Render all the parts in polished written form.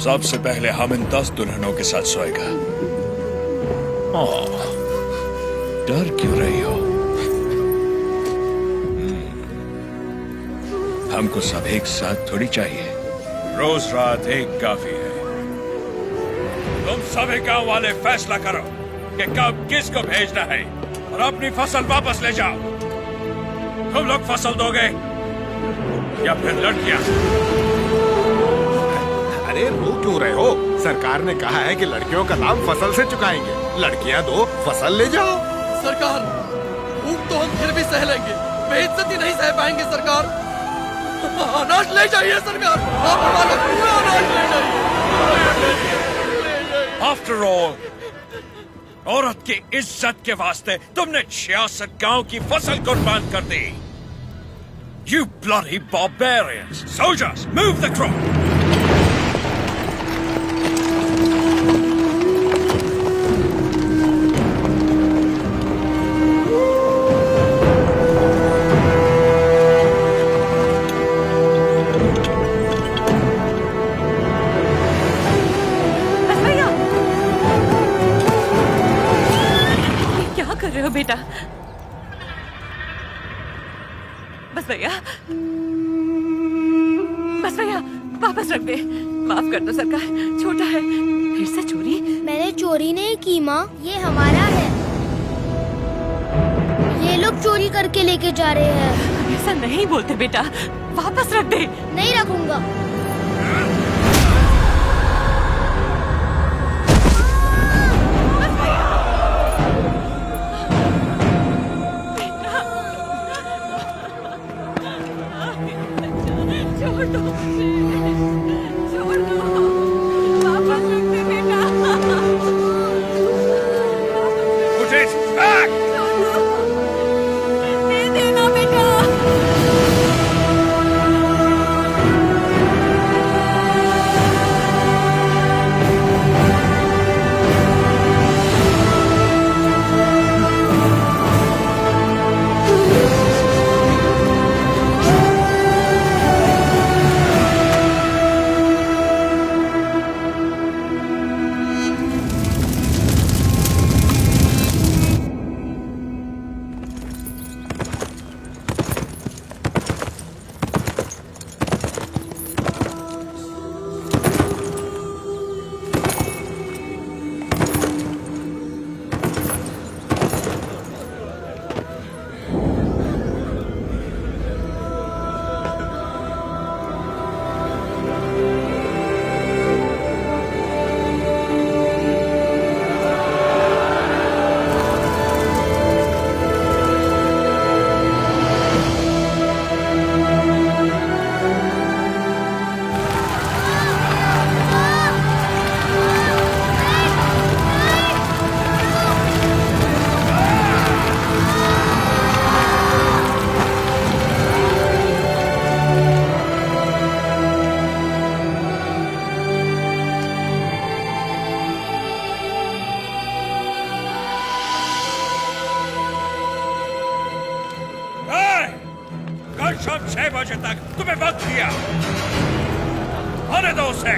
सबसे पहले हम इन 10 दुल्हनों के साथ सोएगा। ओह, डर क्यों रही हो? हमको सब एक साथ थोड़ी चाहिए। रोज रात एक काफी है। तुम सभी गांव वाले फैसला करो कि कब किसको भेजना है और अपनी फसल वापस ले जाओ। तुम लोग फसल दोगे या फिर लड़कियां? अरे रो क्यों रहे हो? सरकार ने कहा है कि लड़कियों का दाम फसल से चुकाएंगे। लड़कियां दो, फसल ले जाओ। सरकार, भूख तो हम फिर भी सह लेंगे, बेइज्जती नहीं सह पाएंगे सरकार। अनाज ले जाइए सरकार, आप हमारा पूरा अनाज ले जाइए। आफ्टर ऑल, औरत की इज्जत के वास्ते तुमने 66 गांव की फसल कुर्बान कर दी। You bloody barbarians! Soldiers, move the crop! बेटा, बस भैया, बस भैया, वापस रख दे। माफ कर दो सरकार, छोटा है। फिर से चोरी? मैंने चोरी नहीं की माँ, ये हमारा है। ये लोग चोरी करके लेके जा रहे हैं। ऐसा नहीं बोलते बेटा, वापस रख दे। नहीं रखूंगा। शाम 6 बजे तक तुम्हें वक्त दिया। आने दो उसे।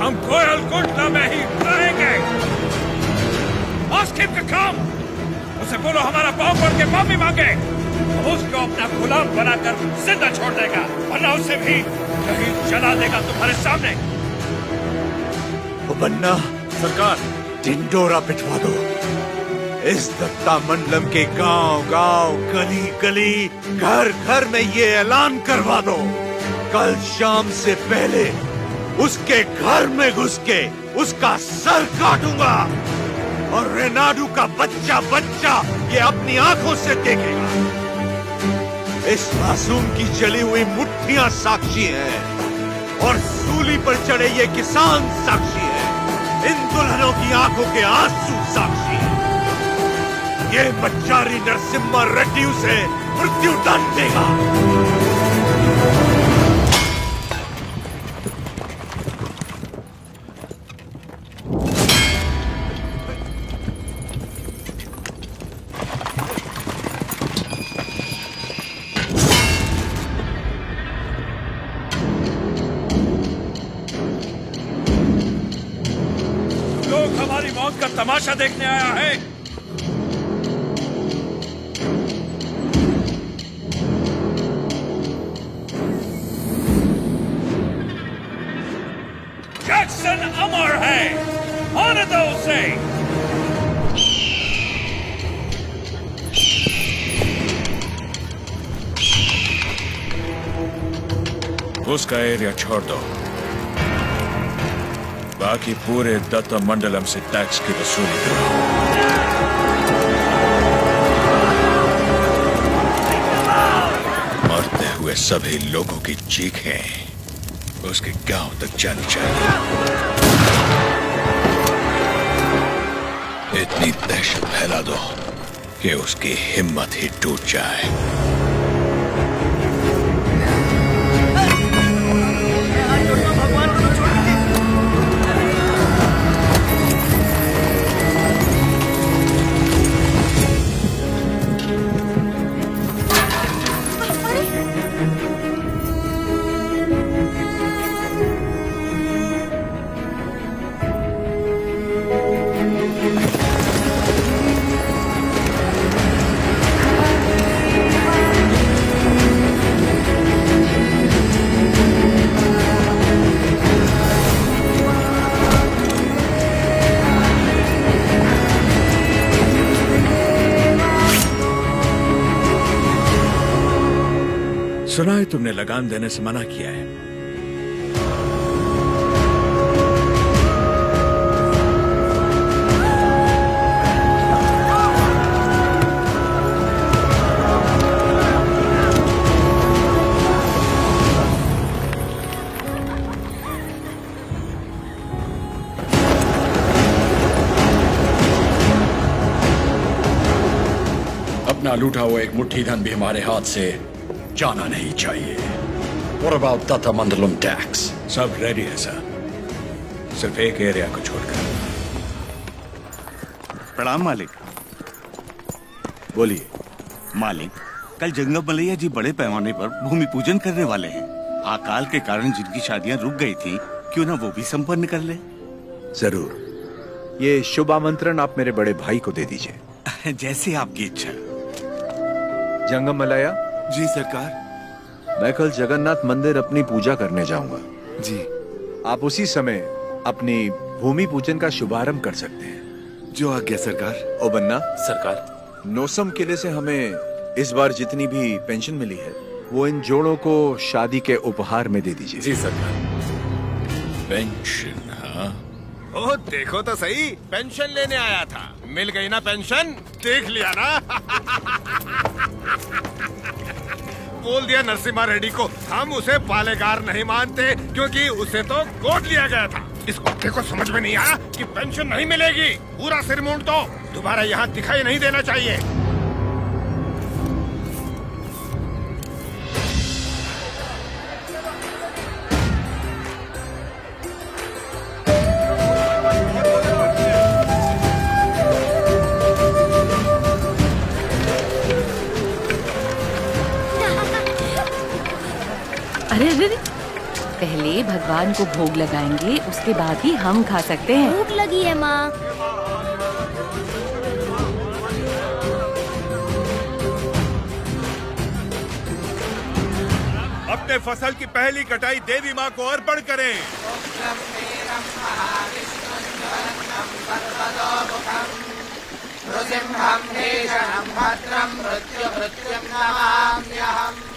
हम कोयल कुंडला में ही रहेंगे। Ask him to come. उसे बोलो हमारा पाँव पड़ के माफी मांगे। हम उसको अपना गुलाम बनाकर जिंदा छोड़ देगा, वरना उसे भी कहीं जला देगा तुम्हारे सामने। ओ बन्ना, सरकार, ढिंडोरा पिटवा दो। इस दत्ता मंडलम के गांव गांव, गली गली, घर घर में ये ऐलान करवा दो, कल शाम से पहले उसके घर में घुस के उसका सर काटूंगा और रेनाडू का बच्चा बच्चा ये अपनी आंखों से देखेगा। इस मासूम की जली हुई मुट्ठियां साक्षी हैं और सूली पर चढ़े ये किसान साक्षी हैं। इन दुल्हनों की आंखों के आंसू साक्षी हैं। ये बच्चारी नरसिम्हा रेड्डी उसे मृत्यु दंड देगा। लोग हमारी मौत का तमाशा देखने आया है। जैक्सन अमर है, आने दो उसे। उसका एरिया छोड़ दो, बाकी पूरे दत्ता मंडलम से टैक्स की वसूली करो। मरते हुए सभी लोगों की चीखें उसके गांव तक जानी चाहिए। इतनी दहशत फैला दो कि उसकी हिम्मत ही टूट जाए। सुना है तुमने लगान देने से मना किया है। अपना लूटा हुआ एक मुट्ठी धन भी हमारे हाथ से जाना नहीं चाहिए। What about Datta Mandalam tax? सब रेडी है सर, सिर्फ एक एरिया को छोड़कर। प्रणाम मालिक। बोलिए। मालिक, कल जंगम मलैया जी बड़े पैमाने पर भूमि पूजन करने वाले हैं। अकाल के कारण जिनकी शादियां रुक गई थी, क्यों ना वो भी संपन्न कर ले। जरूर, ये शुभ आमंत्रण आप मेरे बड़े भाई को दे दीजिए। जैसे आपकी इच्छा। जंगम मलैया जी सरकार। मैं कल जगन्नाथ मंदिर अपनी पूजा करने जाऊंगा। जी। आप उसी समय अपनी भूमि पूजन का शुभारंभ कर सकते हैं। जो आज्ञा सरकार। ओ बन्ना सरकार। नोसम किले से हमें इस बार जितनी भी पेंशन मिली है वो इन जोड़ों को शादी के उपहार में दे दीजिए। जी सरकार। पेंशन? हाँ, ओ देखो तो सही, पेंशन लेने आया था, मिल गई ना पेंशन। देख लिया ना। बोल दिया नरसिम्हा रेड्डी को, हम उसे पालेगार नहीं मानते क्योंकि उसे तो गोद लिया गया था। इस कुत्ते को समझ में नहीं आया कि पेंशन नहीं मिलेगी। पूरा सिर मूंड दो, दोबारा यहाँ दिखाई नहीं देना चाहिए। अरे अरे अरे, पहले भगवान को भोग लगाएंगे, उसके बाद ही हम खा सकते हैं। भूख लगी है माँ। अपने फसल की पहली कटाई देवी माँ को अर्पण करें। नृसिंहं भीषणं भद्रं मृत्युमृत्युं नमाम्यहम्।